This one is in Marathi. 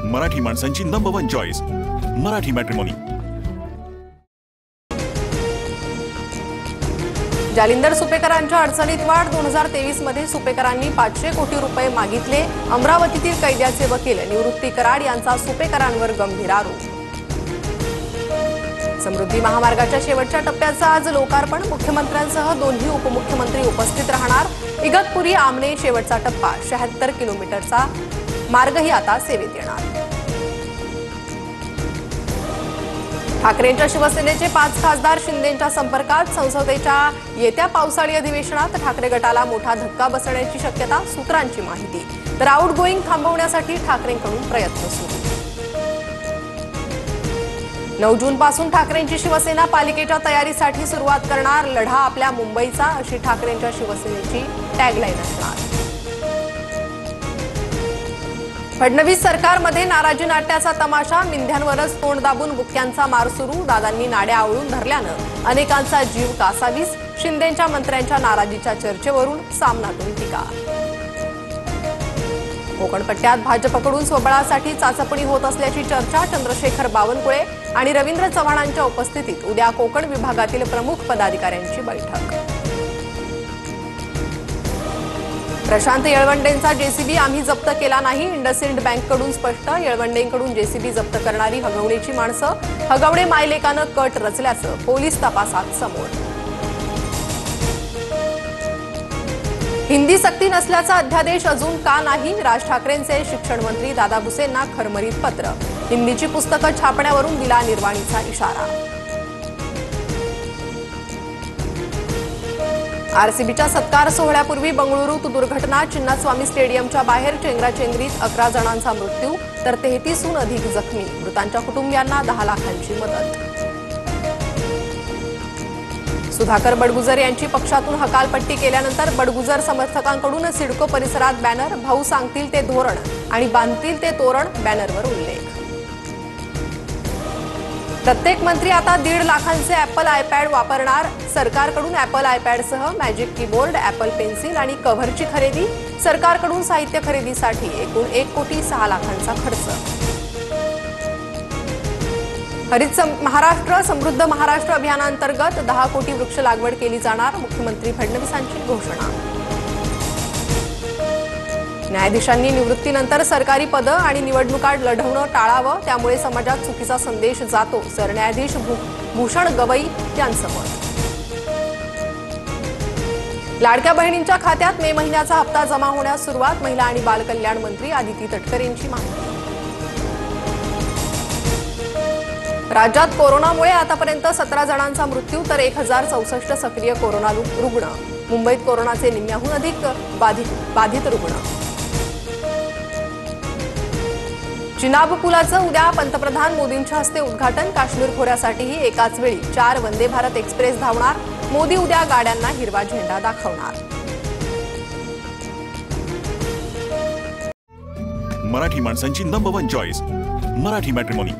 मराठी माणसांची number 1 choice Marathi matrimony. Jalindar सुपेकरांच्या अडचणीत वाढ। 2023 मध्ये सुपेकरांनी 500 कोटी रुपये मागितले। अमरावतीतील कैद्याचे वकील निवृत्ती कराड यांचा सुपेकरांवर गंभीर आरोप। समृद्धी महामार्गाच्या शेवटच्या टप्प्याचा आज लोकार्पण। मुख्यमंत्र्यांसह दोन्ही उपमुख्यमंत्री उपस्थित राहणार। इगतपुरी आमने शेवटचा टप्पा 76 किलोमीटरचा मार्गही आता सेवेत येणार। ठाकरेंच्या शिवसेनेचे 5 खासदार शिंदेंच्या संपर्कात। संसदेच्या येत्या पावसाळी अधिवेशनात ठाकरे गटाला मोठा धक्का बसण्याची शक्यता। सूत्रांची माहिती। तर आउटगोईंग थांबवण्यासाठी ठाकरेंकडून प्रयत्न सुरू। 9 जूनपासून ठाकरेंची शिवसेना पालिकेच्या तयारीसाठी सुरुवात करणार। लढा आपल्या मुंबईचा अशी ठाकरेंच्या शिवसेनेची टॅगलाईन असणार। फडणवीस सरकारमध्ये नाराजी नाट्याचा तमाशा। मिंध्यांवरच तोंड दाबून बुक्क्यांचा मार सुरू। दादांनी नाड्या आवळून धरल्यानं अनेकांचा जीव कासावीस। शिंदेंच्या मंत्र्यांच्या नाराजीच्या चर्चेवरून सामनातून टीका। कोकण पट्ट्यात भाजपकडून स्वबळासाठी चाचपणी होत असल्याची चर्चा। चंद्रशेखर बावनकुळे आणि रवींद्र चव्हाणांच्या उपस्थितीत उद्या कोकण विभागातील प्रमुख पदाधिकाऱ्यांची बैठक। प्रशांत येळवंडेंचा जेसीबी आम्ही जप्त केला नाही। इंडसइंड बँककडून स्पष्ट। येळवंडेंकडून जेसीबी जप्त करणारी हगवणेची माणसं। हगवणे मायलेकानं कट रचल्याचं पोलीस तपासात समोर। हिंदी सक्ती नसल्याचा अध्यादेश अजून का नाही? राज ठाकरेंचे शिक्षण मंत्री दादा भुसेंना खरमरीत पत्र। हिंदीची पुस्तकं छापण्यावरून दिला निर्वाणीचा इशारा। आरसीबीच्या सत्कार सोहळ्यापूर्वी बंगळुरूत दुर्घटना। चिन्नास्वामी स्टेडियमच्या बाहेर चेंगराचेंगरीत 11 जणांचा मृत्यू तर 33हून अधिक जखमी। मृतांच्या कुटुंबियांना 10 लाखांची मदत। सुधाकर बडगुजर यांची पक्षातून हकालपट्टी केल्यानंतर बडगुजर समर्थकांकडून सिडको परिसरात बॅनर। भाऊ सांगतील ते धोरण आणि बांधतील ते तोरण बॅनरवर उल्लेख। प्रत्येक मंत्री आता 1.5 लाखांचे ॲपल आयपॅड वापरणार। सरकारकडून ॲपल आयपॅडसह मॅजिक कीबोर्ड, ॲपल पेन्सिल आणि कव्हरची खरेदी। सरकारकडून साहित्य खरेदीसाठी एकूण 1,06,00,000चा खर्च। हरित महाराष्ट्र समृद्ध महाराष्ट्र अभियानांतर्गत 10 कोटी वृक्ष लागवड केली जाणार। मुख्यमंत्री फडणवीसांची घोषणा। न्यायाधीशांनी निवृत्तीनंतर सरकारी पदं आणि निवडणुका लढवणं टाळावं, त्यामुळे समाजात चुकीचा संदेश जातो। सरन्यायाधीश भूषण गवई यांचं मत। लाडक्या बहिणींच्या खात्यात मे महिन्याचा हप्ता जमा होण्यास सुरुवात। महिला आणि बालकल्याण मंत्री आदिती तटकरे यांची माहिती। राज्यात कोरोनामुळे आतापर्यंत 17 जणांचा मृत्यू तर 1064 सक्रिय कोरोना रुग्ण। मुंबईत कोरोनाचे निम्म्याहून अधिक बाधित रुग्ण। चिनाब पुलाचं उद्या पंतप्रधान मोदींच्या हस्ते उद्घाटन। काश्मीर खोऱ्यासाठीही एकाच वेळी 4 वंदे भारत एक्सप्रेस धावणार। मोदी उद्या गाड्यांना हिरवा झेंडा दाखवणार। मराठी माणसांची नंबर 1 चॉईस मराठी मॅट्रिमोनी।